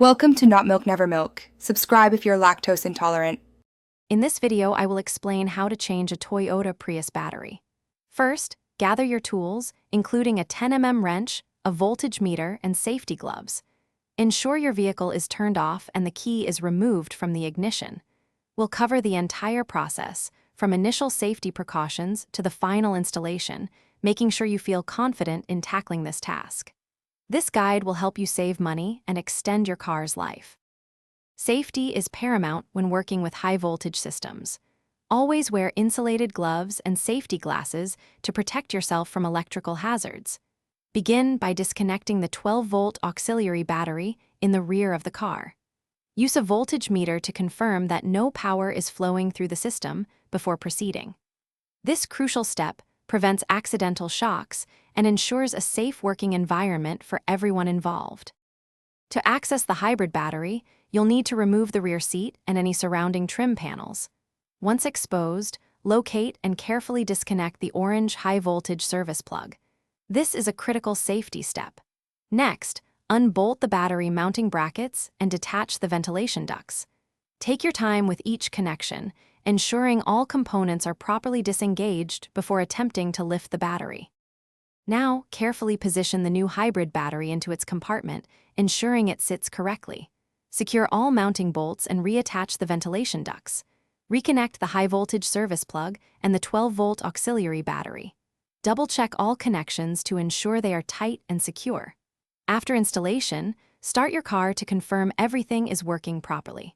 Welcome to Not Milk Never Milk. Subscribe if you're lactose intolerant. In this video, I will explain how to change a Toyota Prius battery. First, gather your tools, including a 10 mm wrench, a voltage meter, and safety gloves. Ensure your vehicle is turned off and the key is removed from the ignition. We'll cover the entire process, from initial safety precautions to the final installation, making sure you feel confident in tackling this task. This guide will help you save money and extend your car's life. Safety is paramount when working with high-voltage systems. Always wear insulated gloves and safety glasses to protect yourself from electrical hazards. Begin by disconnecting the 12-volt auxiliary battery in the rear of the car. Use a voltage meter to confirm that no power is flowing through the system before proceeding. This crucial step prevents accidental shocks and ensures a safe working environment for everyone involved. To access the hybrid battery, you'll need to remove the rear seat and any surrounding trim panels. Once exposed, locate and carefully disconnect the orange high-voltage service plug. This is a critical safety step. Next, unbolt the battery mounting brackets and detach the ventilation ducts. Take your time with each connection, ensuring all components are properly disengaged before attempting to lift the battery. Now, carefully position the new hybrid battery into its compartment, ensuring it sits correctly. Secure all mounting bolts and reattach the ventilation ducts. Reconnect the high-voltage service plug and the 12-volt auxiliary battery. Double-check all connections to ensure they are tight and secure. After installation, start your car to confirm everything is working properly.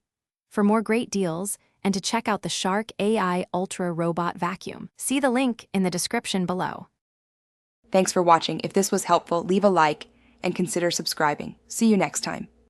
For more great deals, and to check out the Shark AI Ultra Robot Vacuum, see the link in the description below. Thanks for watching. If this was helpful, leave a like and consider subscribing. See you next time.